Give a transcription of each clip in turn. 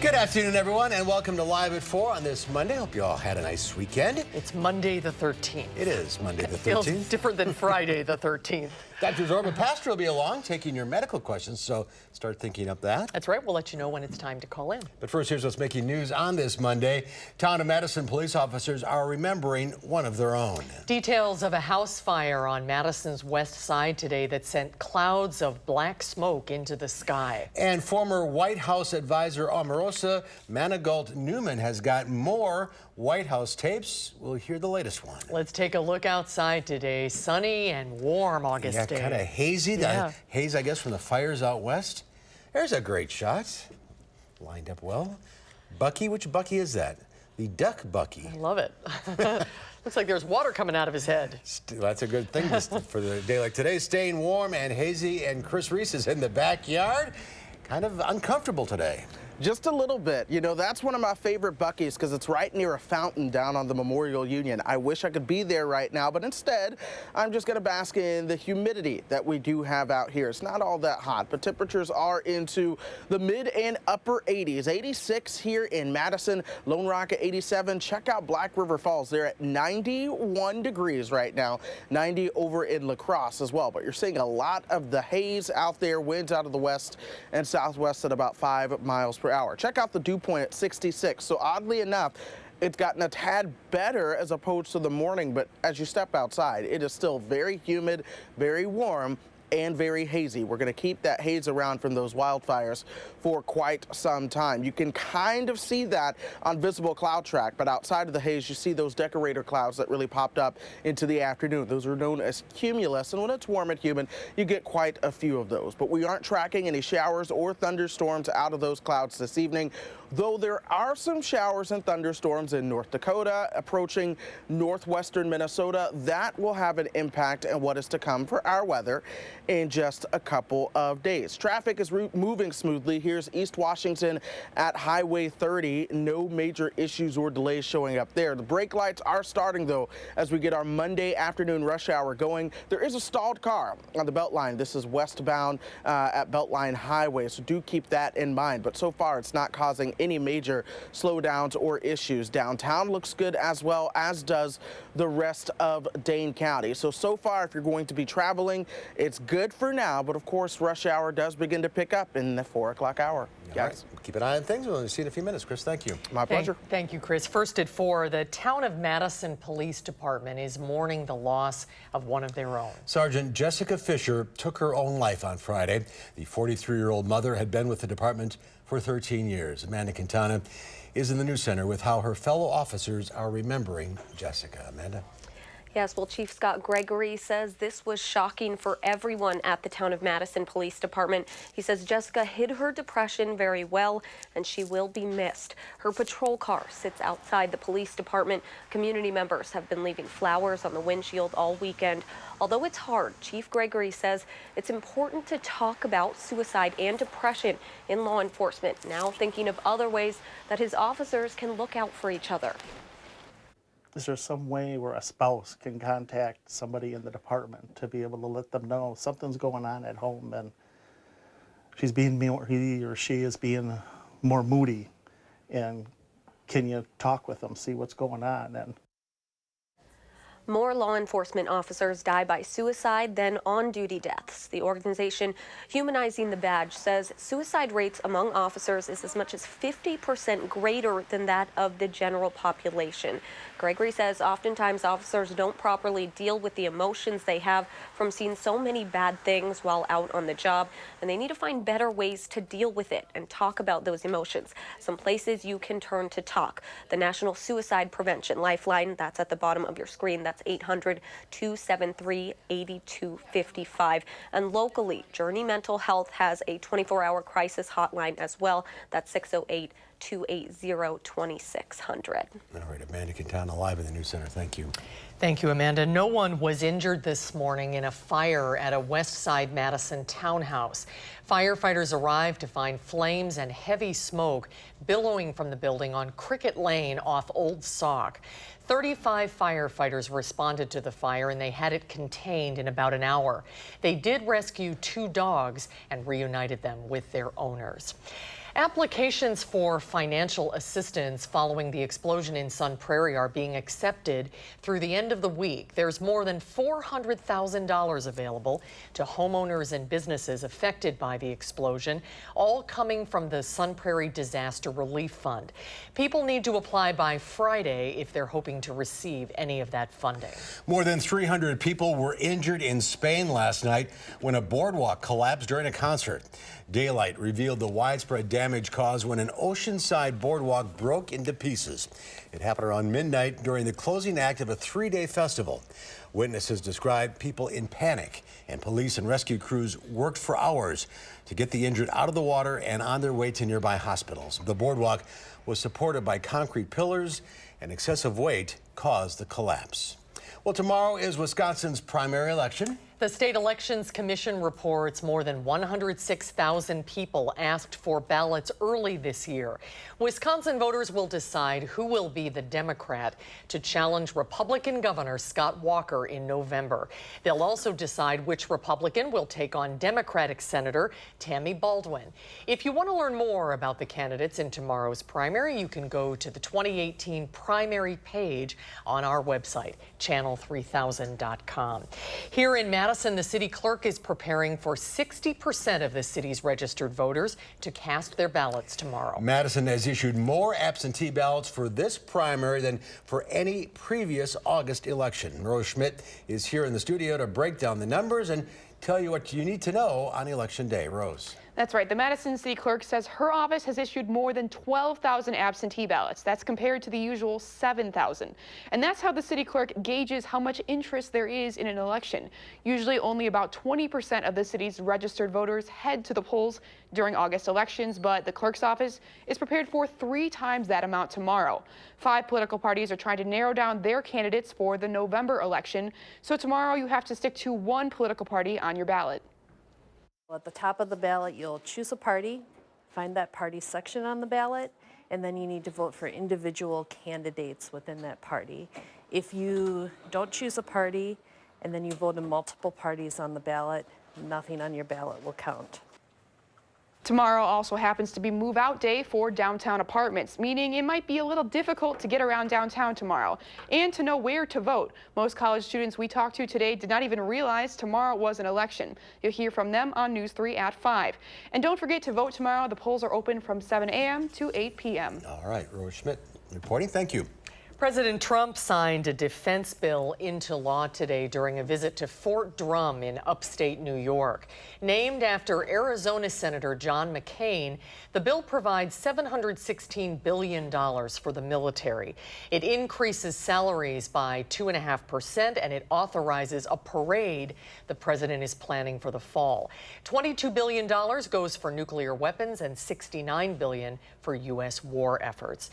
Good afternoon, everyone, and welcome to Live at 4 on this Monday. Hope you all had a nice weekend. It's Monday the 13th. It is Monday the 13th. Feels different than Friday the 13th. Dr. Zorba Pastor will be along taking your medical questions, so start thinking up that. That's right. We'll let you know when it's time to call in. But first, here's what's making news on this Monday. Town of Madison police officers are remembering one of their own. Details of a house fire on Madison's west side today that sent clouds of black smoke into the sky. And former White House advisor Omarosa Manigault-Newman has got more White House tapes. We'll hear the latest one. Let's take a look outside today. Sunny and warm August day. Kind of hazy. Yeah. Haze, I guess, from the fires out west. There's a great shot. Lined up well. Bucky, which Bucky is that? The Duck Bucky. I love it. Looks like there's water coming out of his head. That's a good thing for the day like today. Staying warm and hazy, and Chris Reese is in the backyard. Kind of uncomfortable today. Just a little bit. You know, that's one of my favorite Buc-ee's because it's right near a fountain down on the Memorial Union. I wish I could be there right now, but instead, I'm just going to bask in the humidity that we do have out here. It's not all that hot, but temperatures are into the mid and upper 80s. 86 here in Madison, Lone Rock at 87. Check out Black River Falls. They're at 91 degrees right now, 90 over in La Crosse as well. But you're seeing a lot of the haze out there, winds out of the west and southwest at about 5 miles per hour. Check out the dew point at 66. So oddly enough, it's gotten a tad better as opposed to the morning, but as you step outside, it is still very humid, very warm, and very hazy. We're going to keep that haze around from those wildfires for quite some time. You can kind of see that on visible cloud track, but outside of the haze, you see those decorator clouds that really popped up into the afternoon. Those are known as cumulus, and when it's warm and humid, you get quite a few of those. But we aren't tracking any showers or thunderstorms out of those clouds this evening, though there are some showers and thunderstorms in North Dakota approaching northwestern Minnesota. That will have an impact on what is to come for our weather in just a couple of days. Traffic is moving smoothly. Here's East Washington at Highway 30. No major issues or delays showing up there. The brake lights are starting, though, as we get our Monday afternoon rush hour going. There is a stalled car on the Beltline. This is westbound at Beltline Highway, so do keep that in mind. But so far, it's not causing any major slowdowns or issues. Downtown looks good as well, as does the rest of Dane County. So far, if you're going to be traveling, it's good for now, but of course, rush hour does begin to pick up in the 4 o'clock hour. Yes. Right. Keep an eye on things. We'll see you in a few minutes. Chris, thank you. My pleasure. Thank you, Chris. First at 4, the Town of Madison Police Department is mourning the loss of one of their own. Sergeant Jessica Fisher took her own life on Friday. The 43-year-old mother had been with the department for 13 years. Amanda Quintana is in the news center with how her fellow officers are remembering Jessica. Amanda? Yes, well, Chief Scott Gregory says this was shocking for everyone at the Town of Madison Police Department. He says Jessica hid her depression very well, and she will be missed. Her patrol car sits outside the police department. Community members have been leaving flowers on the windshield all weekend. Although it's hard, Chief Gregory says it's important to talk about suicide and depression in law enforcement, now thinking of other ways that his officers can look out for each other. Is there some way where a spouse can contact somebody in the department to be able to let them know something's going on at home and she's being more, he or she is being more moody, and can you talk with them, see what's going on? And more law enforcement officers die by suicide than on-duty deaths. The organization Humanizing the Badge says suicide rates among officers is as much as 50% greater than that of the general population. Gregory says oftentimes officers don't properly deal with the emotions they have from seeing so many bad things while out on the job, and they need to find better ways to deal with it and talk about those emotions. Some places you can turn to talk. The National Suicide Prevention Lifeline, that's at the bottom of your screen. That's 800-273-8255. And locally, Journey Mental Health has a 24-hour crisis hotline as well. That's 608-280-2600. All right, Amanda Quintana live in the news center. Thank you. Thank you, Amanda. No one was injured this morning in a fire at a West Side Madison townhouse. Firefighters arrived to find flames and heavy smoke billowing from the building on Cricket Lane off Old Sauk. 35 firefighters responded to the fire, and they had it contained in about an hour. They did rescue 2 dogs and reunited them with their owners. Applications for financial assistance following the explosion in Sun Prairie are being accepted through the end of the week. There's more than $400,000 available to homeowners and businesses affected by the explosion, all coming from the Sun Prairie Disaster Relief Fund. People need to apply by Friday if they're hoping to receive any of that funding. More than 300 people were injured in Spain last night when a boardwalk collapsed during a concert. Daylight revealed the widespread damage caused when an oceanside boardwalk broke into pieces. It happened around midnight during the closing act of a three-day festival. Witnesses described people in panic, and police and rescue crews worked for hours to get the injured out of the water and on their way to nearby hospitals. The boardwalk was supported by concrete pillars, and excessive weight caused the collapse. Well, tomorrow is Wisconsin's primary election. The State Elections Commission reports more than 106,000 people asked for ballots early this year. Wisconsin voters will decide who will be the Democrat to challenge Republican Governor Scott Walker in November. They'll also decide which Republican will take on Democratic Senator Tammy Baldwin. If you want to learn more about the candidates in tomorrow's primary, you can go to the 2018 primary page on our website, channel3000.com. Here in Madison, the city clerk is preparing for 60% of the city's registered voters to cast their ballots tomorrow. Madison has issued more absentee ballots for this primary than for any previous August election. Rose Schmidt is here in the studio to break down the numbers and tell you what you need to know on Election Day. Rose. That's right. The Madison City Clerk says her office has issued more than 12,000 absentee ballots. That's compared to the usual 7,000. And that's how the city clerk gauges how much interest there is in an election. Usually only about 20% of the city's registered voters head to the polls during August elections, but the clerk's office is prepared for 3 times that amount tomorrow. 5 political parties are trying to narrow down their candidates for the November election. So tomorrow you have to stick to one political party on your ballot. At the top of the ballot, you'll choose a party, find that party section on the ballot, and then you need to vote for individual candidates within that party. If you don't choose a party and then you vote in multiple parties on the ballot, nothing on your ballot will count. Tomorrow also happens to be move-out day for downtown apartments, meaning it might be a little difficult to get around downtown tomorrow and to know where to vote. Most college students we talked to today did not even realize tomorrow was an election. You'll hear from them on News 3 at 5. And don't forget to vote tomorrow. The polls are open from 7 a.m. to 8 p.m. All right, Rose Schmidt reporting. Thank you. President Trump signed a defense bill into law today during a visit to Fort Drum in upstate New York. Named after Arizona Senator John McCain, the bill provides $716 billion for the military. It increases salaries by 2.5%, and it authorizes a parade the president is planning for the fall. $22 billion goes for nuclear weapons and $69 billion for U.S. war efforts.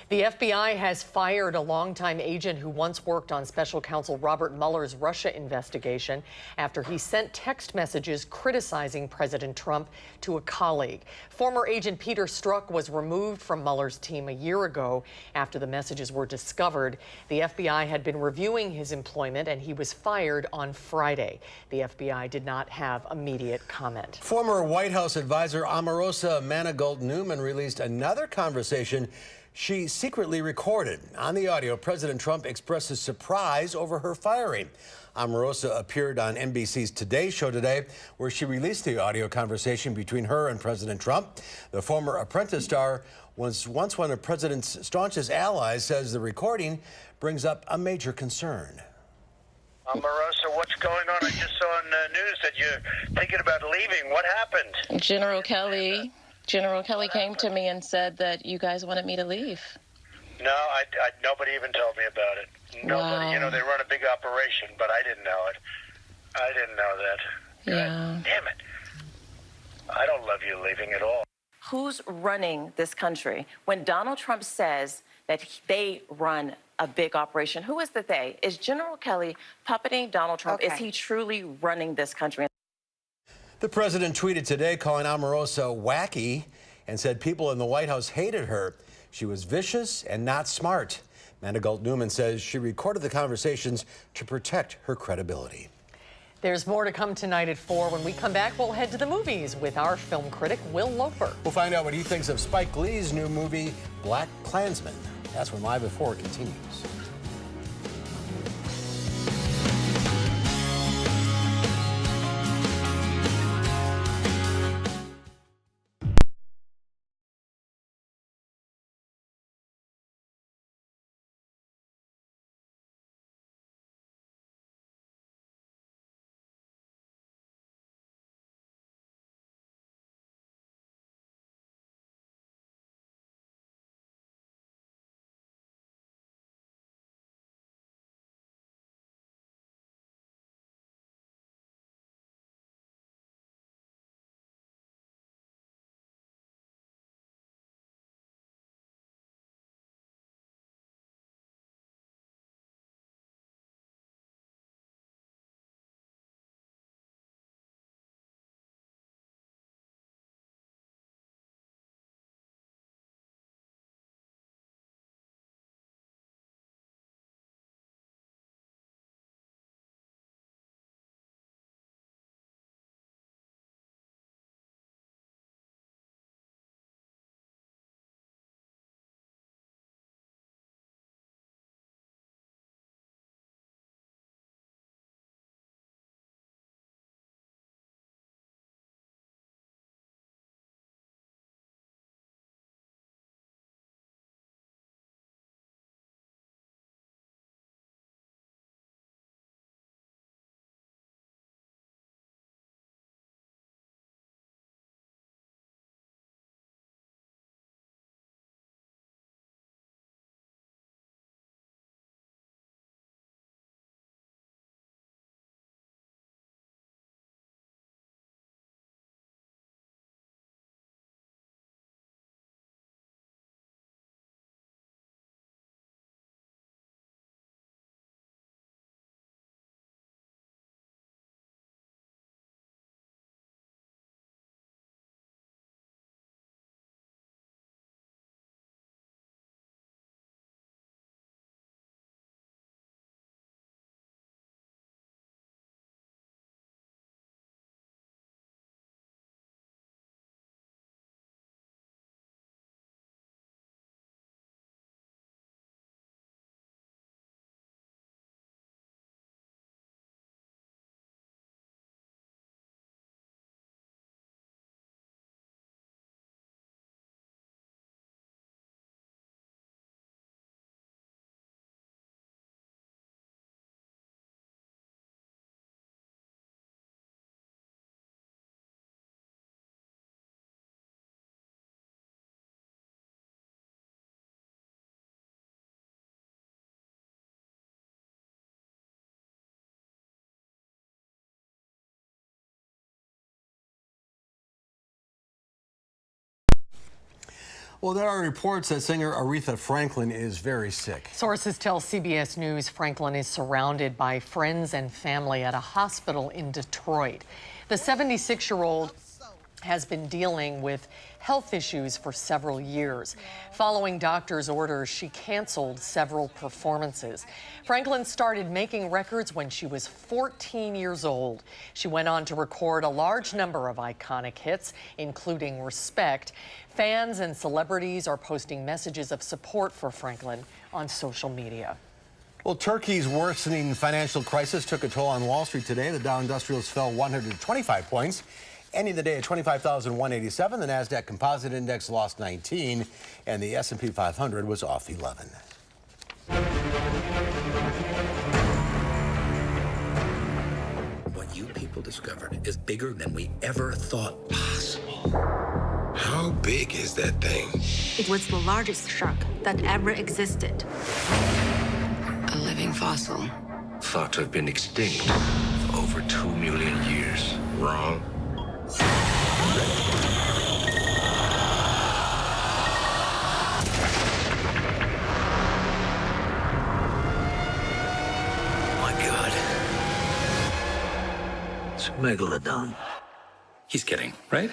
The FBI has fired a longtime agent who once worked on special counsel Robert Mueller's Russia investigation after he sent text messages criticizing President Trump to a colleague. Former agent Peter Strzok was removed from Mueller's team a year ago after the messages were discovered. The FBI had been reviewing his employment, and he was fired on Friday. The FBI did not have immediate comment. Former White House advisor Omarosa Manigault-Newman released another conversation she secretly recorded. On the audio, President Trump expresses surprise over her firing. Omarosa appeared on NBC's Today Show today, where she released the audio conversation between her and President Trump. The former Apprentice star was once one of the president's staunchest allies, says the recording brings up a major concern. Omarosa, what's going on? I just saw on the news that you're thinking about leaving. What happened? General Kelly came to me and said that you guys wanted me to leave. No, nobody even told me about it. Nobody. Wow. You know, they run a big operation, but I didn't know it. I didn't know that. Yeah. God damn it. I don't love you leaving at all. Who's running this country? When Donald Trump says that they run a big operation, who is the they? Is General Kelly puppeting Donald Trump? Okay. Is he truly running this country? The president tweeted today calling Omarosa wacky and said people in the White House hated her. She was vicious and not smart. Manigault-Newman says she recorded the conversations to protect her credibility. There's more to come tonight at 4. When we come back, we'll head to the movies with our film critic, Will Loper. We'll find out what he thinks of Spike Lee's new movie, Black Klansman. That's when Live at 4 continues. Well, there are reports that singer Aretha Franklin is very sick. Sources tell CBS News Franklin is surrounded by friends and family at a hospital in Detroit. The 76-year-old has been dealing with health issues for several years. Following doctors' orders, she canceled several performances. Franklin started making records when she was 14 years old. She went on to record a large number of iconic hits, including Respect. Fans and celebrities are posting messages of support for Franklin on social media. Well, Turkey's worsening financial crisis took a toll on Wall Street today. The Dow Industrials fell 125 points. Ending the day at 25,187, the NASDAQ Composite Index lost 19, and the S&P 500 was off 11. What you people discovered is bigger than we ever thought possible. How big is that thing? It was the largest shark that ever existed. A living fossil. Thought to have been extinct for over 2 million years. Wrong. My God. It's a megalodon. He's kidding, right?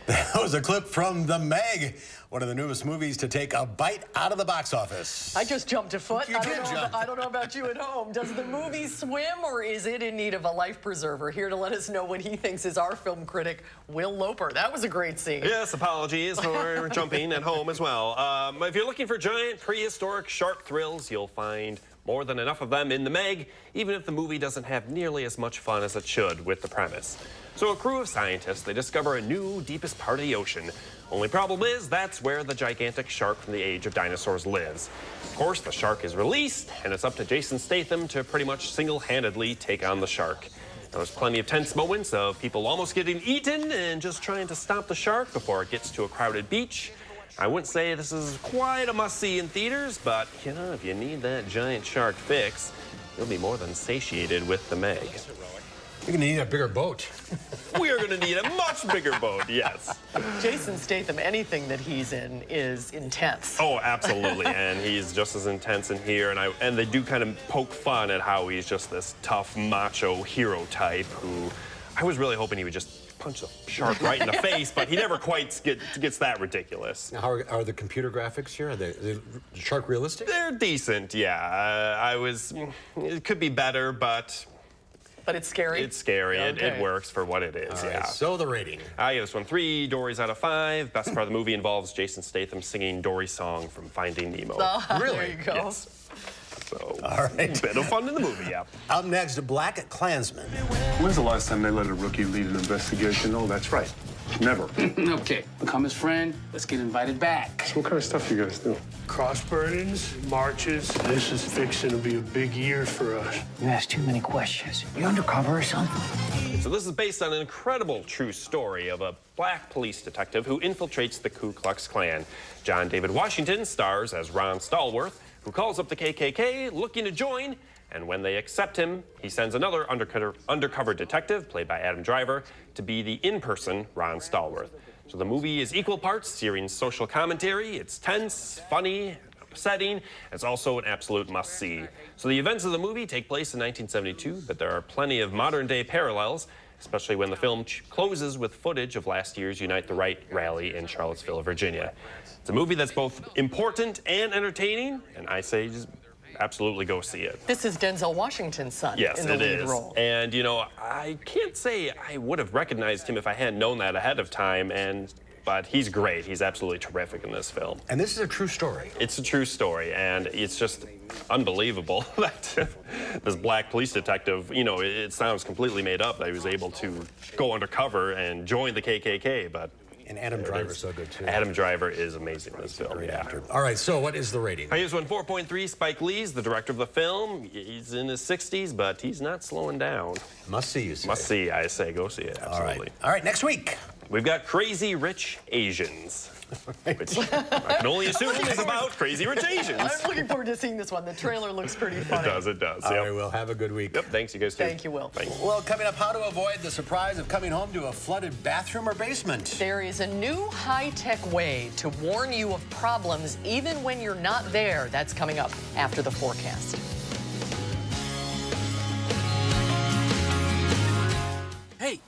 That was a clip from The Meg, one of the newest movies to take a bite out of the box office. I just jumped a foot. You did jump. I don't know about you at home. Does the movie swim, or is it in need of a life preserver? Here to let us know what he thinks is our film critic, Will Loper. That was a great scene. Yes, apologies for jumping at home as well. If you're looking for giant prehistoric shark thrills, you'll find more than enough of them in The Meg, even if the movie doesn't have nearly as much fun as it should with the premise. So a crew of scientists, they discover a new deepest part of the ocean. Only problem is that's where the gigantic shark from the age of dinosaurs lives. Of course, the shark is released, and it's up to Jason Statham to pretty much single-handedly take on the shark. Now, there's plenty of tense moments of people almost getting eaten and just trying to stop the shark before it gets to a crowded beach. I wouldn't say this is quite a must-see in theaters, but, you know, if you need that giant shark fix, you'll be more than satiated with The Meg. You're going to need a bigger boat. We are going to need a much bigger boat, yes. Jason Statham, anything that he's in is intense. Oh, absolutely, and he's just as intense in here, and they do kind of poke fun at how he's just this tough, macho hero type who I was really hoping he would just punch the shark right in the face, but he never quite gets that ridiculous. Now, how are the computer graphics here? Are they shark realistic? They're decent, yeah. It could be better, but... But it's scary? It's scary. Okay. It works for what it is, All right, yeah. so the rating. I give this one 3 Dories out of 5. Best part of the movie involves Jason Statham singing Dory's song from Finding Nemo. Really? There you go. Yes. So, all right. Bit of fun in the movie, yeah. Up next, Black Klansman. When's the last time they let a rookie lead an investigation? Oh, that's right. Never. Okay, become his friend. Let's get invited back. So what kind of stuff you guys do? Cross burnings, marches. This is fixing to be a big year for us. You ask too many questions. You undercover or something? So this is based on an incredible true story of a black police detective who infiltrates the Ku Klux Klan. John David Washington stars as Ron Stallworth, who calls up the KKK looking to join, and when they accept him, he sends another undercover detective, played by Adam Driver, to be the in-person Ron Stallworth. So the movie is equal parts searing social commentary. It's tense, funny, upsetting. It's also an absolute must-see. So the events of the movie take place in 1972, but there are plenty of modern-day parallels, especially when the film closes with footage of last year's Unite the Right rally in Charlottesville, Virginia. It's a movie that's both important and entertaining, and I say just absolutely go see it. This is Denzel Washington's son in the lead role. And, you know, I can't say I would have recognized him if I hadn't known that ahead of time, but he's great. He's absolutely terrific in this film. And this is a true story. It's a true story, and it's just unbelievable that this black police detective, you know, it sounds completely made up that he was able to go undercover and join the KKK, but... And Adam Driver's so good, too. Adam Driver is amazing in this film. Great actor. All right, so what is the rating? I give this one 4.3. Spike Lee's the director of the film. He's in his 60s, but he's not slowing down. Must see, you say. Must see, I say. Go see it, absolutely. All right, next week. We've got Crazy Rich Asians. Which I can only assume is about Crazy Rich Asians. I'm looking forward to seeing this one. The trailer looks pretty funny. It does. All right, Will, have a good week. Yep, thanks, you guys too. Thank you, Will. Thanks. Well, coming up, how to avoid the surprise of coming home to a flooded bathroom or basement. There is a new high-tech way to warn you of problems even when you're not there. That's coming up after the forecast. Hey,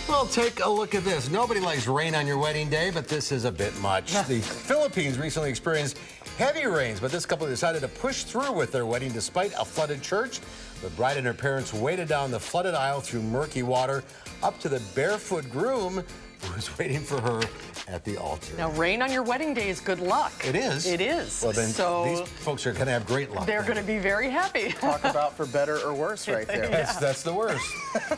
Well, take a look at this. Nobody likes rain on your wedding day, but this is a bit much. The Philippines recently experienced heavy rains, but this couple decided to push through with their wedding despite a flooded church. The bride and her parents waded down the flooded aisle through murky water up to the barefoot groom who was waiting for her at the altar. Now, rain on your wedding day is good luck. It is. It is. Well, then so these folks are going to have great luck. They're going to be very happy. Talk about for better or worse right there. That's the worst.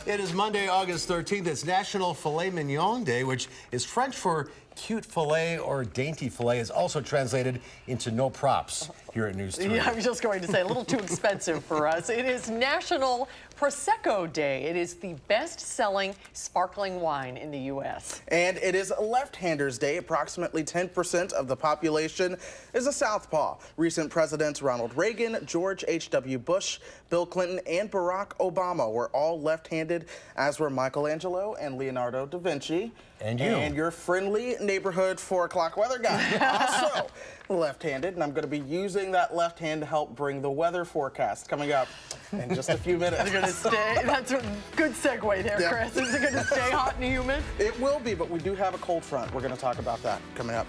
It is Monday, August 13th. It's National Filet Mignon Day, which is French for cute filet or dainty filet, is also translated into no props here at News 3. Yeah, I was just going to say, a little too expensive for us. It is National Prosecco Day. It is the best-selling sparkling wine in the U.S. And it is Left-Handers Day. Approximately 10% of the population is a southpaw. Recent presidents Ronald Reagan, George H.W. Bush, Bill Clinton, and Barack Obama were all left-handed, as were Michelangelo and Leonardo da Vinci. And you. And your friendly neighborhood 4 o'clock weather guy, also left-handed. And I'm going to be using that left hand to help bring the weather forecast coming up in just a few minutes. Is it going to stay? That's a good segue there, Chris. Is it going to stay hot and humid? It will be, but we do have a cold front. We're going to talk about that coming up.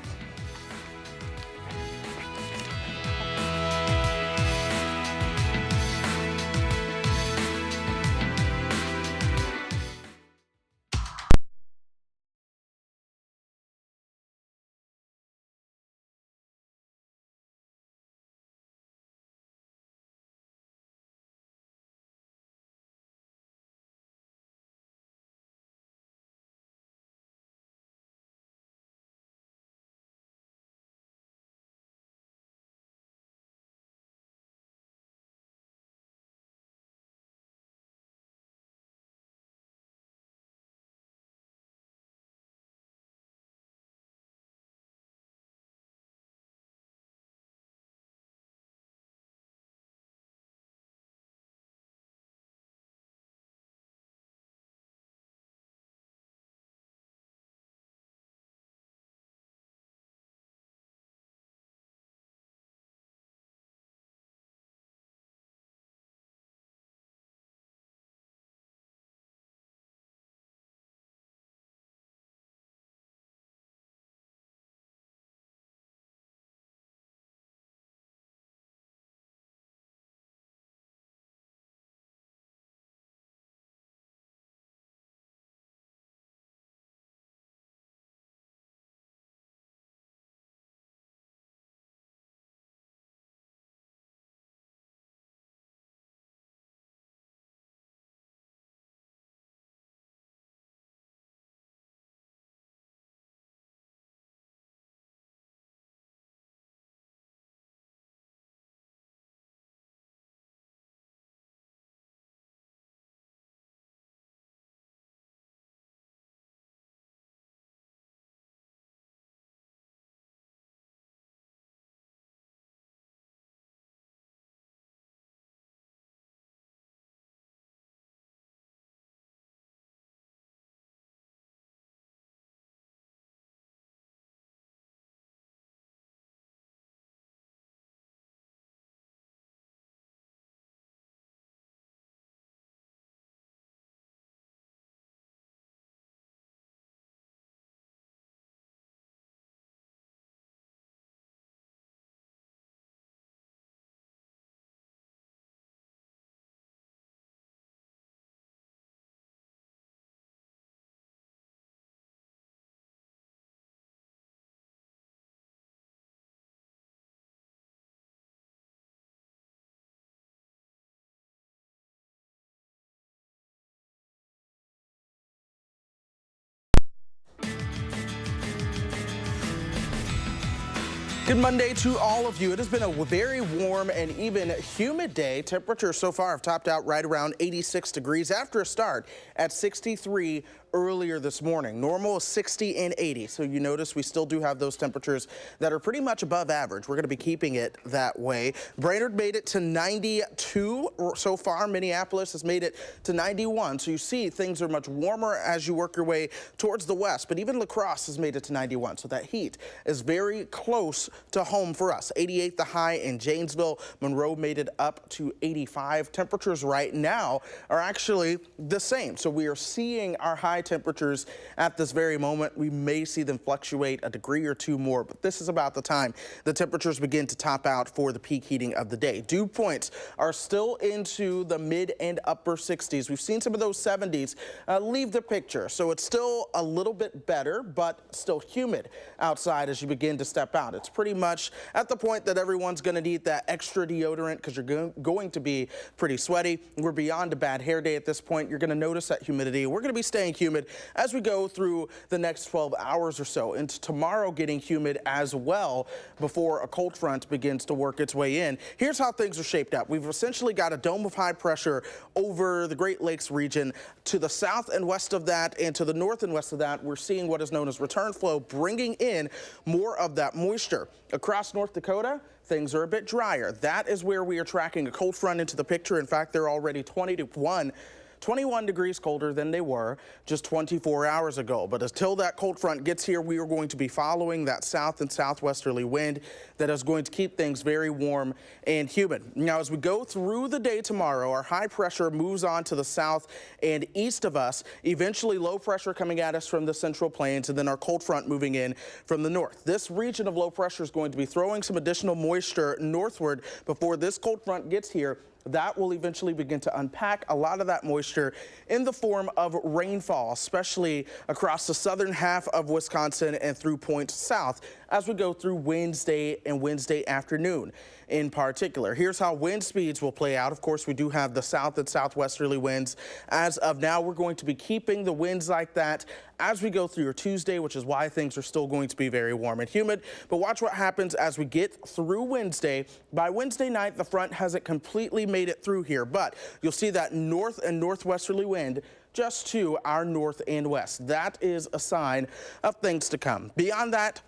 Good Monday to all of you. It has been a very warm and even humid day. Temperatures so far have topped out right around 86 degrees after a start at 63 earlier this morning. Normal is 60 and 80, so you notice we still do have those temperatures that are pretty much above average. We're going to be keeping it that way. Brainerd made it to 92 so far. Minneapolis has made it to 91, so you see things are much warmer as you work your way towards the west, but even La Crosse has made it to 91, so that heat is very close to home for us. 88 the high in Janesville. Monroe made it up to 85. Temperatures right now are actually the same, so we are seeing our high high temperatures at this very moment. We may see them fluctuate a degree or two more, but this is about the time the temperatures begin to top out for the peak heating of the day. Dew points are still into the mid and upper 60s. We've seen some of those 70s leave the picture, so it's still a little bit better, but still humid outside as you begin to step out. It's pretty much at the point that everyone's going to need that extra deodorant because you're going to be pretty sweaty. We're beyond a bad hair day at this point. You're going to notice that humidity. We're going to be staying humid as we go through the next 12 hours or so. And tomorrow getting humid as well before a cold front begins to work its way in. Here's how things are shaped up. We've essentially got a dome of high pressure over the Great Lakes region. To the south and west of that and to the north and west of that, we're seeing what is known as return flow, bringing in more of that moisture. Across North Dakota, things are a bit drier. That is where we are tracking a cold front into the picture. In fact, they're already 21 degrees colder than they were just 24 hours ago. But until that cold front gets here, we are going to be following that south and southwesterly wind that is going to keep things very warm and humid. Now, as we go through the day tomorrow, our high pressure moves on to the south and east of us, eventually low pressure coming at us from the central plains, and then our cold front moving in from the north. This region of low pressure is going to be throwing some additional moisture northward before this cold front gets here. That will eventually begin to unpack a lot of that moisture in the form of rainfall, especially across the southern half of Wisconsin and through points south as we go through Wednesday and Wednesday afternoon in particular. Here's how wind speeds will play out. Of course, we do have the south and southwesterly winds. As of now, we're going to be keeping the winds like that as we go through your Tuesday, which is why things are still going to be very warm and humid. But watch what happens as we get through Wednesday. By Wednesday night, the front hasn't completely made it through here, but you'll see that north and northwesterly wind just to our north and west. That is a sign of things to come. Beyond that,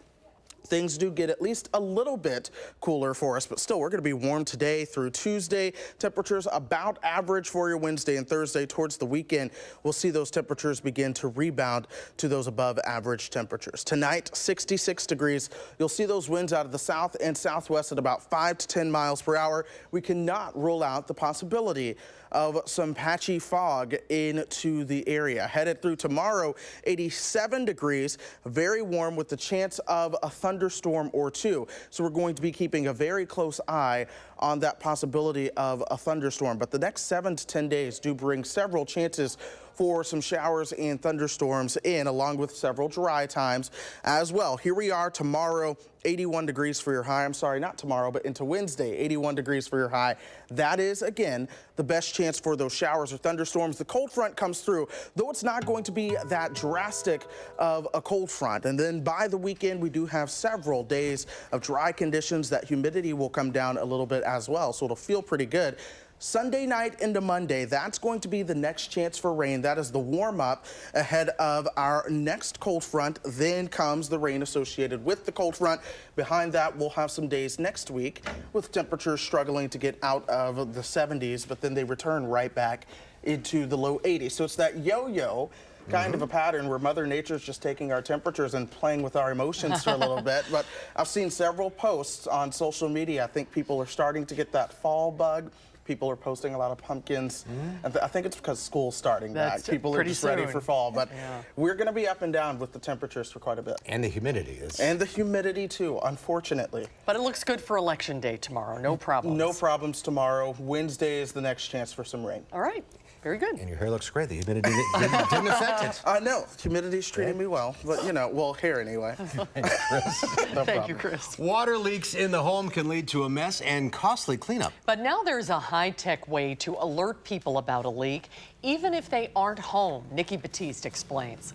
things do get at least a little bit cooler for us, but still we're going to be warm today through Tuesday. Temperatures about average for your Wednesday and Thursday. Towards the weekend, we'll see those temperatures begin to rebound to those above average temperatures. Tonight, 66 degrees. You'll see those winds out of the south and southwest at about 5 to 10 miles per hour. We cannot rule out the possibility of some patchy fog into the area. Headed through tomorrow, 87 degrees, very warm with the chance of a thunderstorm or two. So we're going to be keeping a very close eye on that possibility of a thunderstorm. But the next 7 to 10 days do bring several chances for some showers and thunderstorms in, along with several dry times as well. Here we are tomorrow, 81 degrees for your high. I'm sorry, not tomorrow, but into Wednesday, 81 degrees for your high. That is, again, the best chance for those showers or thunderstorms. The cold front comes through, though it's not going to be that drastic of a cold front. And then by the weekend, we do have several days of dry conditions. That humidity will come down a little bit as well, so it'll feel pretty good. Sunday night into Monday, that's going to be the next chance for rain. That is the warm-up ahead of our next cold front. Then comes the rain associated with the cold front. Behind that, we'll have some days next week with temperatures struggling to get out of the 70s, but then they return right back into the low 80s. So it's that yo-yo kind of a pattern where Mother Nature's just taking our temperatures and playing with our emotions for a little bit. But I've seen several posts on social media. I think people are starting to get that fall bug. People are posting a lot of pumpkins. I think it's because school's starting back. People are just ready for fall. But we're going to be up and down with the temperatures for quite a bit. And the humidity is. And the humidity, too, unfortunately. But it looks good for Election Day tomorrow. No problems. No problems tomorrow. Wednesday is the next chance for some rain. All right. Very good. And your hair looks great. The humidity didn't affect it. I know. Humidity's treating me well. But, you know, well, hair anyway. Thanks, Chris. Thank you, Chris. Water leaks in the home can lead to a mess and costly cleanup. But now there's a high-tech way to alert people about a leak, even if they aren't home. Nikki Batiste explains.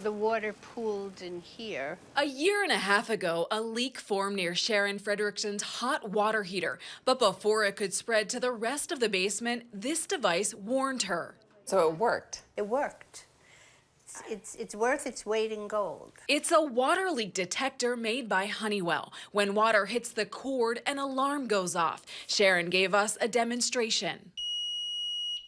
The water pooled in here. A year and a half ago, a leak formed near Sharon Frederickson's hot water heater. But before it could spread to the rest of the basement, this device warned her. So it worked? It worked. It's worth its weight in gold. It's a water leak detector made by Honeywell. When water hits the cord, an alarm goes off. Sharon gave us a demonstration.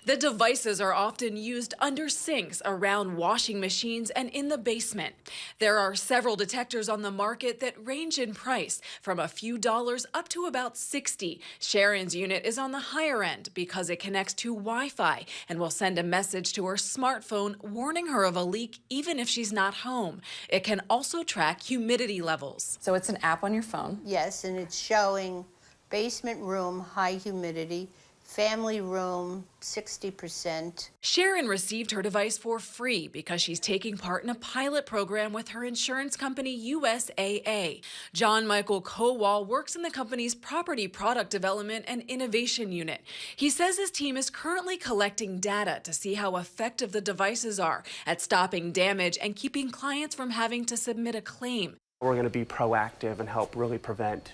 The devices are often used under sinks, around washing machines, and in the basement. There are several detectors on the market that range in price from a few dollars up to about $60. Sharon's unit is on the higher end because it connects to Wi-Fi and will send a message to her smartphone warning her of a leak even if she's not home. It can also track humidity levels. So it's an app on your phone? Yes, and it's showing basement room, high humidity, family room, 60%. Sharon received her device for free because she's taking part in a pilot program with her insurance company, USAA. John Michael Kowal works in the company's property product development and innovation unit. He says his team is currently collecting data to see how effective the devices are at stopping damage and keeping clients from having to submit a claim. We're going to be proactive and help really prevent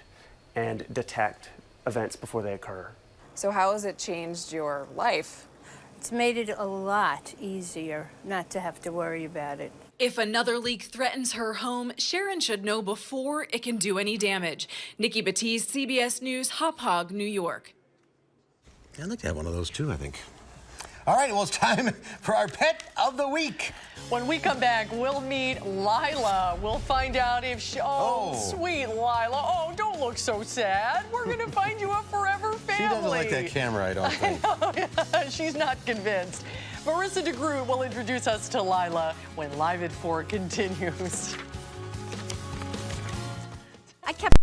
and detect events before they occur. So how has it changed your life? It's made it a lot easier not to have to worry about it. If another leak threatens her home, Sharon should know before it can do any damage. Nikki Batiste, CBS News, Hop Hog, New York. I'd like to have one of those too, I think. All right, well, it's time for our pet of the week. When we come back, we'll meet Lila. We'll find out if she... Oh, sweet Lila. Oh, don't look so sad. We're going to find you a forever family. She doesn't like that camera, I don't think. I know, yeah, she's not convinced. Marissa DeGroot will introduce us to Lila when Live at 4 continues. I kept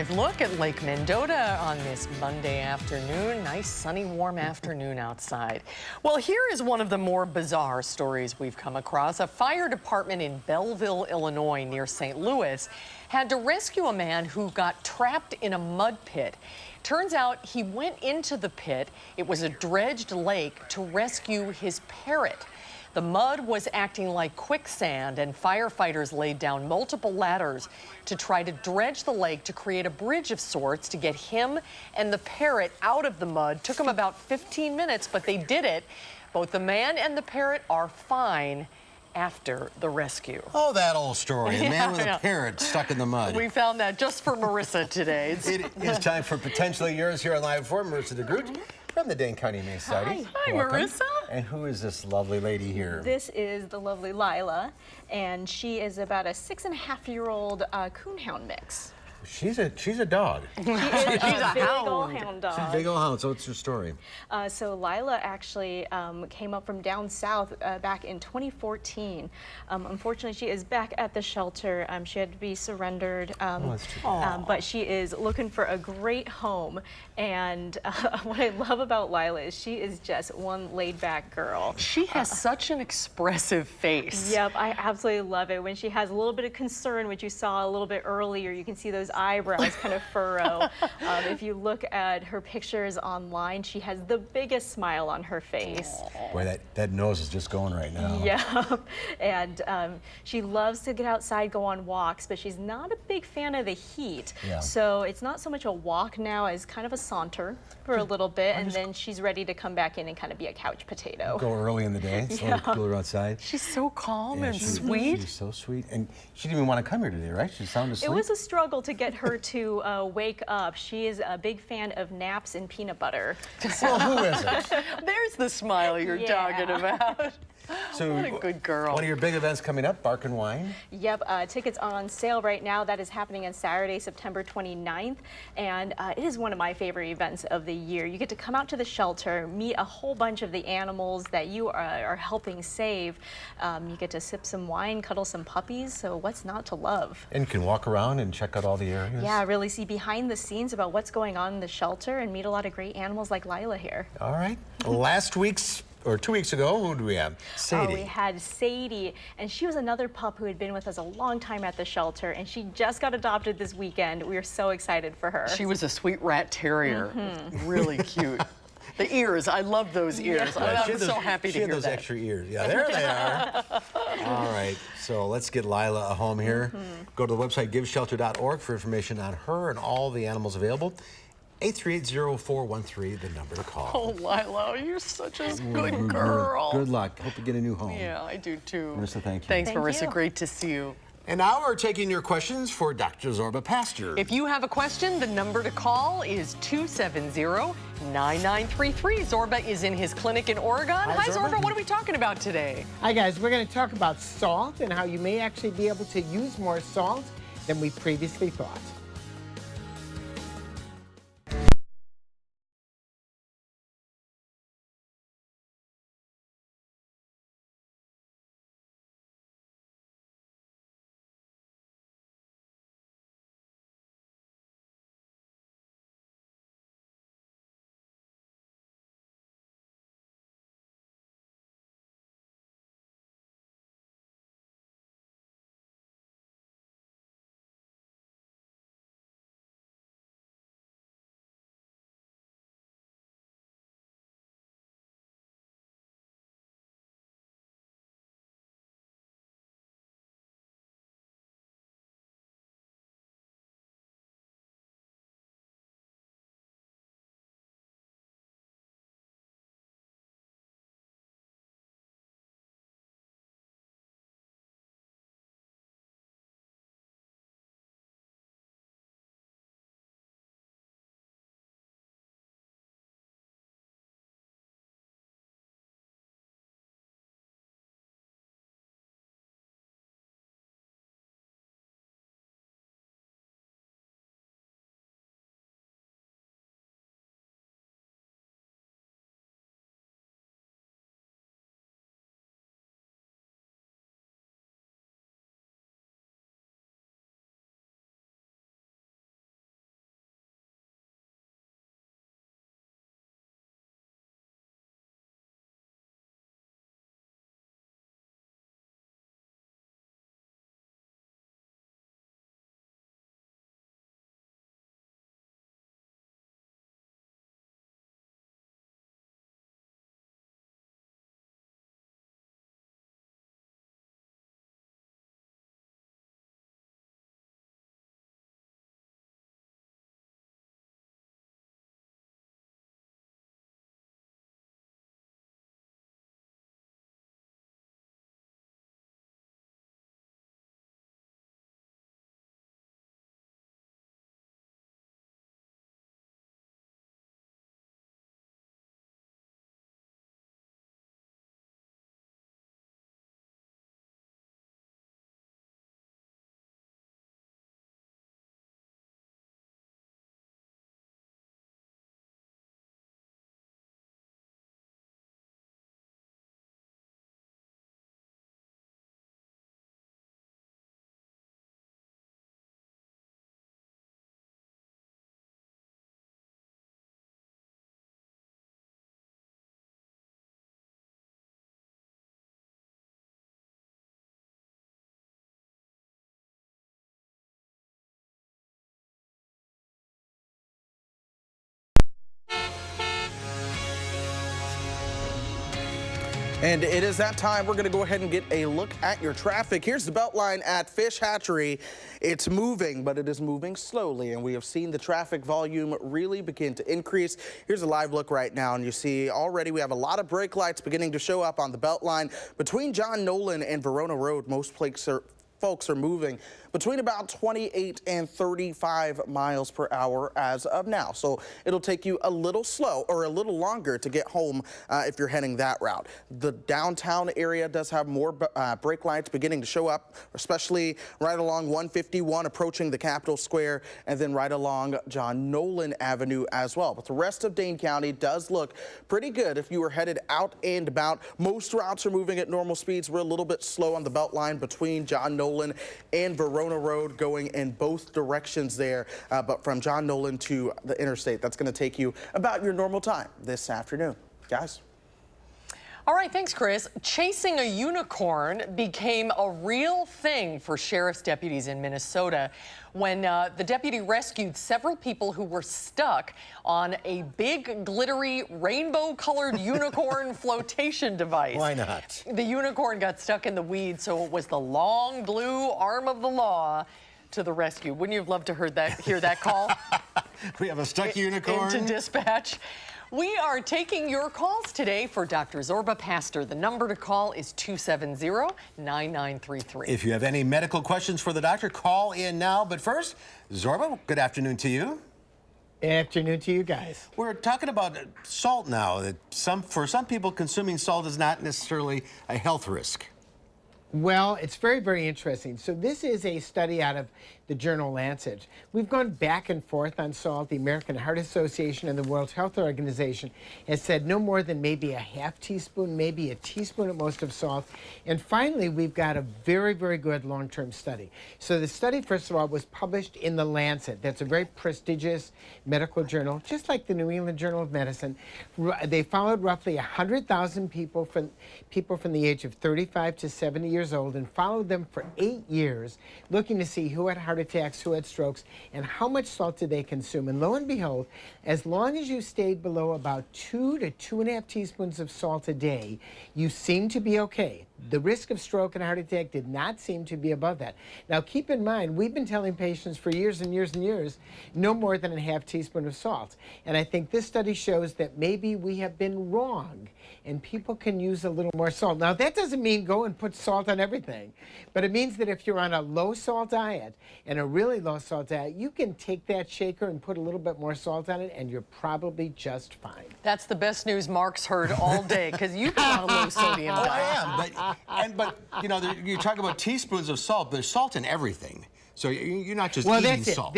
live look at Lake Mendota on this Monday afternoon. Nice, sunny, warm afternoon outside. Well, here is one of the more bizarre stories we've come across. A fire department in Belleville, Illinois, near St. Louis, had to rescue a man who got trapped in a mud pit. Turns out he went into the pit. It was a dredged lake to rescue his parrot. The mud was acting like quicksand, and firefighters laid down multiple ladders to try to dredge the lake to create a bridge of sorts to get him and the parrot out of the mud. Took them about 15 minutes, but they did it. Both the man and the parrot are fine after the rescue. Oh, that old story. A man with a parrot stuck in the mud. We found that just for Marissa today. It is time for Potentially Yours here on Live 4. Marissa DeGroot from the Dane County Humane Society. Hi, Welcome. Marissa. And who is this lovely lady here? This is the lovely Lila, and she is about a 6.5-year-old coonhound mix. She's a dog. She is a big old hound dog. She's a big old hound. So what's your story? So Lila actually came up from down south back in 2014. Unfortunately, she is back at the shelter. She had to be surrendered, but she is looking for a great home. And what I love about Lila is she is just one laid-back girl. She has such an expressive face. Yep, I absolutely love it. When she has a little bit of concern, which you saw a little bit earlier, you can see those eyebrows kind of furrow. If you look at her pictures online, she has the biggest smile on her face. Boy, that nose is just going right now. Yeah, and she loves to get outside, go on walks, but she's not a big fan of the heat. Yeah. So it's not so much a walk now as kind of a saunter for a little bit, and then she's ready to come back in and kind of be a couch potato. Go early in the day. It's a little cooler outside. She's so calm and she's sweet. She's so sweet. And she didn't even want to come here today, right? She's sound asleep. It was a struggle to get her to wake up. She is a big fan of naps and peanut butter. Well, who isn't? There's the smile you're talking about. So, what a good girl. One of your big events coming up, Bark and Wine. Yep, tickets are on sale right now. That is happening on Saturday, September 29th, and it is one of my favorite events of the year. You get to come out to the shelter, meet a whole bunch of the animals that you are helping save. You get to sip some wine, cuddle some puppies, so what's not to love? And you can walk around and check out all the areas. Yeah, really see behind the scenes about what's going on in the shelter and meet a lot of great animals like Lila here. All right. Last week's, or 2 weeks ago, who do we have? Sadie. Oh, we had Sadie, and she was another pup who had been with us a long time at the shelter, and she just got adopted this weekend. We are so excited for her. She was a sweet rat terrier. Really cute. The ears, I love those ears. Yeah. I'm so happy to she hear had those that. extra ears. Yeah, there they are. All right, so let's get Lila a home here. Go to the website giveshelter.org for information on her and all the animals available. 838-0413, the number to call. Oh, Lila, you're such a good girl. Good luck. Hope you get a new home. Yeah, I do too. Marissa, thank you. Thanks, Marissa. Great to see you. And now we're taking your questions for Dr. Zorba Pastor. If you have a question, the number to call is 270-9933. Zorba is in his clinic in Oregon. Hi, Zorba. What are we talking about today? Hi, guys. We're going to talk about salt and how you may actually be able to use more salt than we previously thought. And it is that time. We're going to go ahead and get a look at your traffic. Here's the Beltline at Fish Hatchery. It's moving, but it is moving slowly, and we have seen the traffic volume really begin to increase. Here's a live look right now, and you see already we have a lot of brake lights beginning to show up on the Beltline. Between John Nolan and Verona Road, most folks are moving between about 28 and 35 miles per hour as of now. So it'll take you a little slow or a little longer to get home if you're heading that route. The downtown area does have more brake lights beginning to show up, especially right along 151 approaching the Capitol Square, and then right along John Nolan Avenue as well. But the rest of Dane County does look pretty good if you were headed out and about. Most routes are moving at normal speeds. We're a little bit slow on the Beltline between John Nolan and Verona Road, going in both directions there, but from John Nolan to the interstate, that's going to take you about your normal time this afternoon. Guys. All right, thanks, Chris. Chasing a unicorn became a real thing for sheriff's deputies in Minnesota when the deputy rescued several people who were stuck on a big, glittery, rainbow-colored unicorn flotation device. Why not? The unicorn got stuck in the weeds, so it was the long blue arm of the law to the rescue. Wouldn't you have loved to hear that call? We have a stuck unicorn. Into dispatch. We are taking your calls today for Dr. Zorba Pastor. The number to call is 270-9933. If you have any medical questions for the doctor, call in now. But first, Zorba, good afternoon to you. Afternoon to you guys. We're talking about salt now. That for some people, consuming salt is not necessarily a health risk. Well, it's very, very interesting. So this is a study out of the journal Lancet. We've gone back and forth on salt. The American Heart Association and the World Health Organization has said no more than maybe a half teaspoon, maybe a teaspoon at most of salt. And finally, we've got a very, very good long-term study. So the study, first of all, was published in the Lancet. That's a very prestigious medical journal, just like the New England Journal of Medicine. They followed roughly 100,000 people from the age of 35 to 70 years old and followed them for 8 years, looking to see who had heart attacks, who had strokes, and how much salt did they consume. And lo and behold, as long as you stayed below about 2 to 2.5 teaspoons of salt a day, you seemed to be okay. The risk of stroke and heart attack did not seem to be above that. Now, keep in mind, we've been telling patients for years and years and years, no more than a half teaspoon of salt. And I think this study shows that maybe we have been wrong and people can use a little more salt. Now, that doesn't mean go and put salt on everything, but it means that if you're on a low-salt diet and a really low-salt diet, you can take that shaker and put a little bit more salt on it, and you're probably just fine. That's the best news Mark's heard all day, because you've been on a low-sodium diet. I am, but you know, you talk about teaspoons of salt, but there's salt in everything. So you're not just eating salt.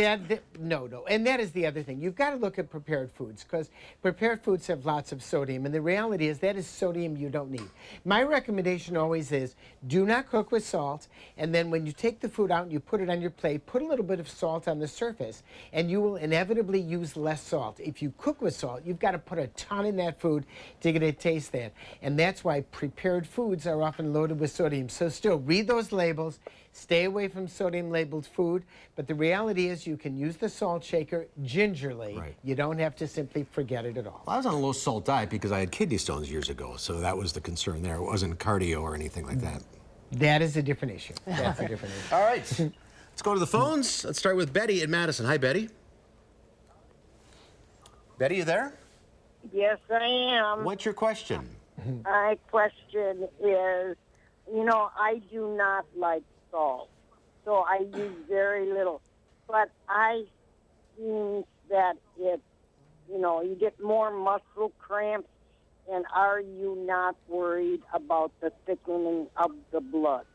No. And that is the other thing. You've got to look at prepared foods, because prepared foods have lots of sodium, and the reality is that is sodium you don't need. My recommendation always is do not cook with salt, and then when you take the food out and you put it on your plate, put a little bit of salt on the surface, and you will inevitably use less salt. If you cook with salt, you've got to put a ton in that food to get it to taste that. And that's why prepared foods are often loaded with sodium. So still, read those labels. Stay away from sodium-labeled food, but the reality is you can use the salt shaker gingerly. Right. You don't have to simply forget it at all. Well, I was on a low-salt diet because I had kidney stones years ago, so that was the concern there. It wasn't cardio or anything like that. That is a different issue. That's a different issue. All right. Let's go to the phones. Let's start with Betty in Madison. Hi, Betty. Betty, you there? Yes, I am. What's your question? My question is, you know, I do not like salt, so I use very little. But I think that it, you know, you get more muscle cramps, and are you not worried about the thickening of the blood?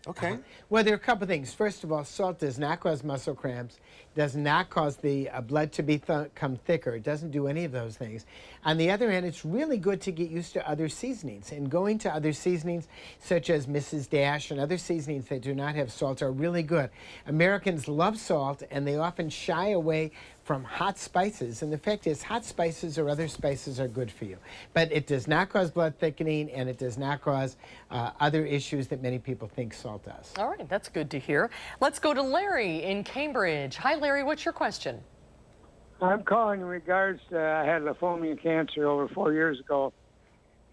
Okay. Well, there are a couple of things. First of all, salt does not cause muscle cramps, does not cause the blood to become thicker. It doesn't do any of those things. On the other hand, it's really good to get used to other seasonings. And going to other seasonings, such as Mrs. Dash and other seasonings that do not have salt, are really good. Americans love salt, and they often shy away from hot spices. And the fact is, hot spices or other spices are good for you. But it does not cause blood thickening, and it does not cause other issues that many people think salt does. All right, that's good to hear. Let's go to Larry in Cambridge. Hi, Larry, what's your question? I'm calling in regards to I had lymphoma cancer over 4 years ago,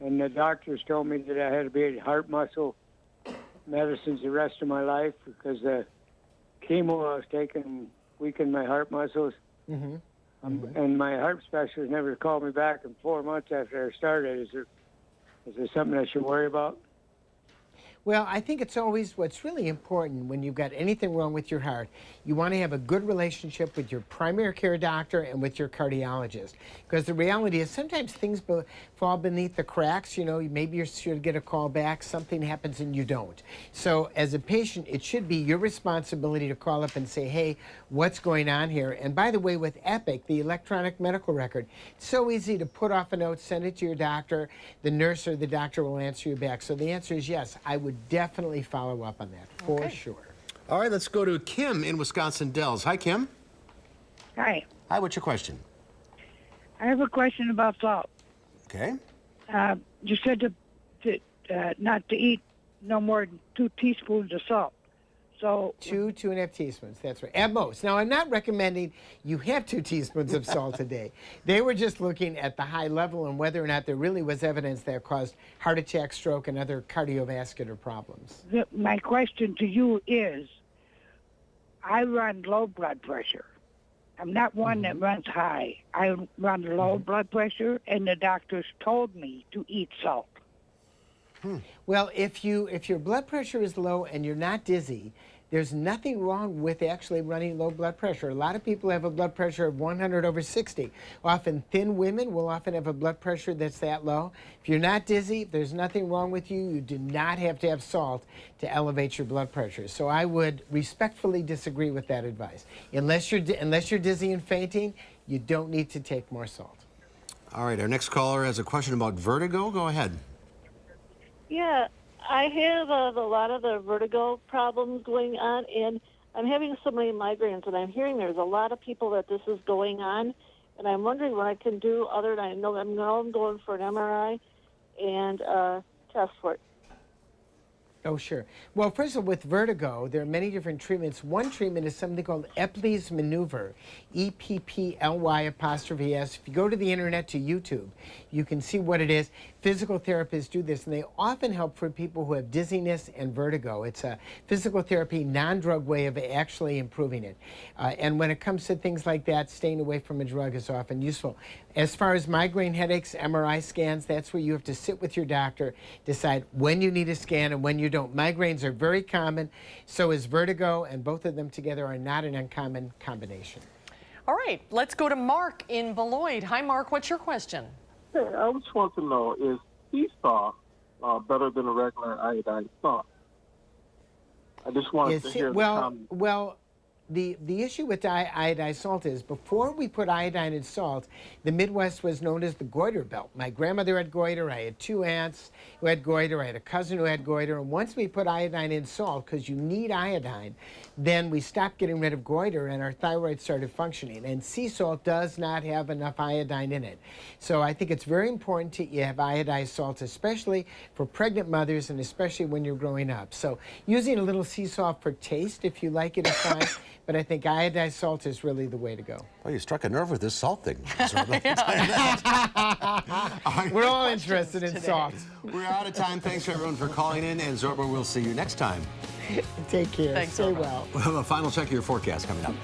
and the doctors told me that I had to be heart muscle medicines the rest of my life because the chemo I was taking weakened my heart muscles. And my heart specialist never called me back in 4 months after I started. Is there something I should worry about? Well, I think it's always what's really important when you've got anything wrong with your heart. You want to have a good relationship with your primary care doctor and with your cardiologist. Because the reality is sometimes things fall beneath the cracks. You know, maybe you should get a call back, something happens and you don't. So as a patient, it should be your responsibility to call up and say, hey, what's going on here? And by the way, with Epic, the electronic medical record, it's so easy to put off a note, send it to your doctor. The nurse or the doctor will answer you back. So the answer is yes, I would definitely follow up on that, for sure. All right, let's go to Kim in Wisconsin Dells. Hi, Kim. Hi. Hi, what's your question? I have a question about salt. Okay. You said not to eat no more than 2 teaspoons of salt. So 2.5 teaspoons, that's right, at most. Now, I'm not recommending you have 2 teaspoons of salt a day. They were just looking at the high level and whether or not there really was evidence that caused heart attack, stroke, and other cardiovascular problems. My question to you is, I run low blood pressure. I'm not one that runs high. I run low blood pressure, and the doctors told me to eat salt. Well, if your blood pressure is low and you're not dizzy, there's nothing wrong with actually running low blood pressure. A lot of people have a blood pressure of 100/60. Often thin women will often have a blood pressure that's that low. If you're not dizzy, there's nothing wrong with you. You do not have to have salt to elevate your blood pressure. So I would respectfully disagree with that advice. Unless you're dizzy and fainting, you don't need to take more salt. All right, our next caller has a question about vertigo. Go ahead. Yeah, I have a lot of the vertigo problems going on, and I'm having so many migraines, and I'm hearing there's a lot of people that this is going on, and I'm wondering what I can do other than I know I'm going for an MRI and test for it. Oh, sure. Well, first of all, with vertigo, there are many different treatments. One treatment is something called Epley's maneuver, E-P-P-L-Y''S. If you go to the internet to YouTube, you can see what it is. Physical therapists do this, and they often help for people who have dizziness and vertigo. It's a physical therapy, non-drug way of actually improving it. And when it comes to things like that, staying away from a drug is often useful. As far as migraine headaches, MRI scans, that's where you have to sit with your doctor, decide when you need a scan and when you don't. Migraines are very common, so is vertigo, and both of them together are not an uncommon combination. All right, let's go to Mark in Beloit. Hi, Mark, what's your question? Hey, I just want to know, is sea salt better than a regular iodine salt? I just wanted to hear the comment. Well, the issue with iodized salt is before we put iodine in salt, the Midwest was known as the goiter belt. My grandmother had goiter. I had 2 aunts who had goiter. I had a cousin who had goiter. And once we put iodine in salt, because you need iodine, then we stopped getting rid of goiter and our thyroid started functioning. And sea salt does not have enough iodine in it. So I think it's very important to have iodized salt, especially for pregnant mothers and especially when you're growing up. So using a little sea salt for taste, if you like it, is fine. But I think iodized salt is really the way to go. Well, you struck a nerve with this salt thing. We're all interested in salt. We're out of time. Thanks, everyone, for calling in. And Zorba, we'll see you next time. Take care. Thanks, Stay Zorba. well. We'll have a final check of your forecast coming up.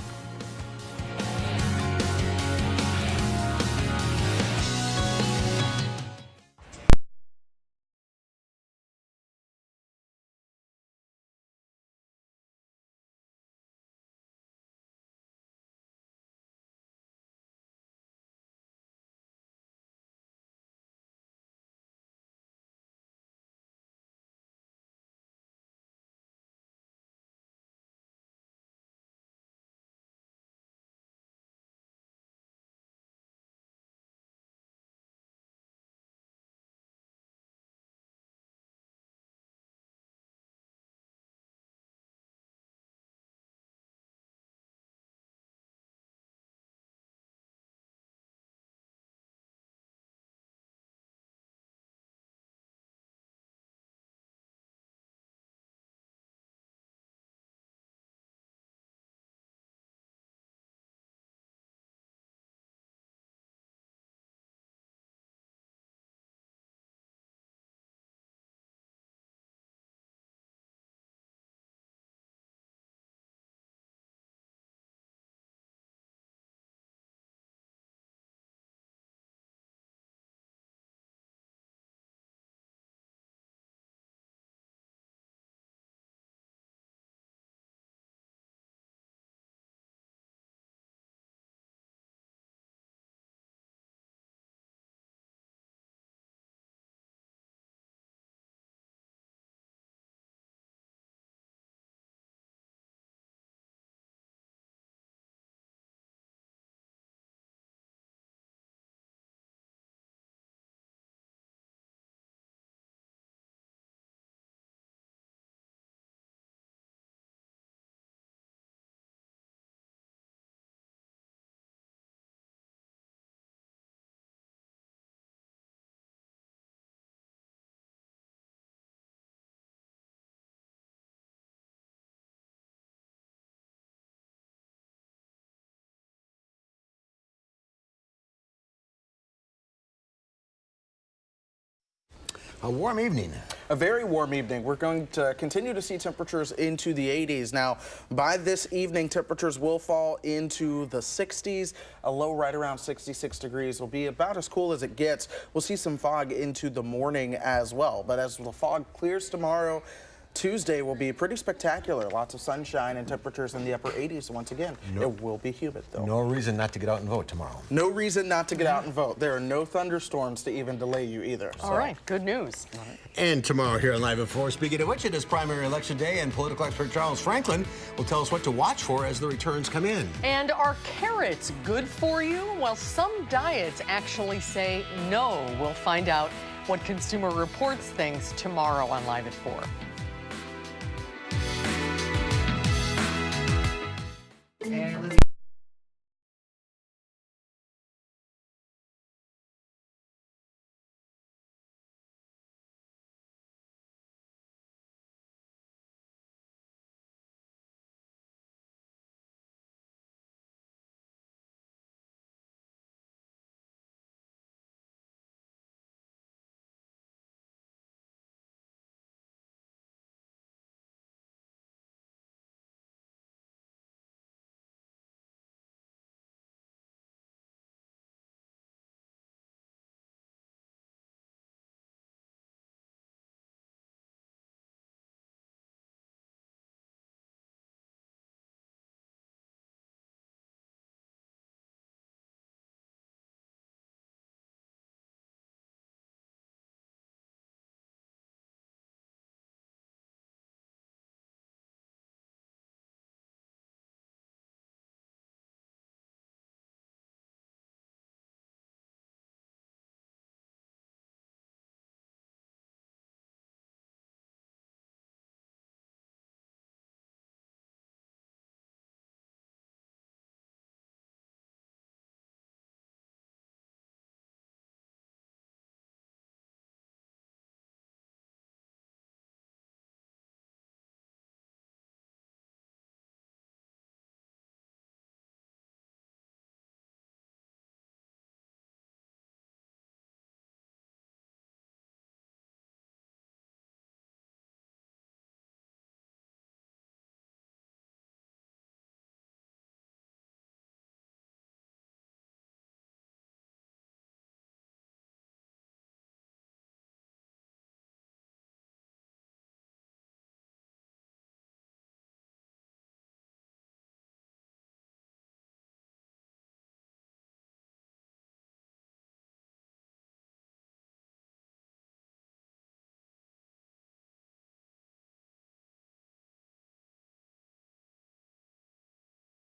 A warm evening. A very warm evening. We're going to continue to see temperatures into the 80s. Now, by this evening, temperatures will fall into the 60s. A low right around 66 degrees will be about as cool as it gets. We'll see some fog into the morning as well. But as the fog clears tomorrow, Tuesday will be pretty spectacular. Lots of sunshine and temperatures in the upper 80s once again. It will be humid, though. No reason not to get out and vote tomorrow. No reason not to get out and vote. There are no thunderstorms to even delay you either. All right, good news. And tomorrow here on Live at 4, speaking of which, it is primary election day, and political expert Charles Franklin will tell us what to watch for as the returns come in. And are carrots good for you? Well, some diets actually say no. We'll find out what Consumer Reports thinks tomorrow on Live at 4.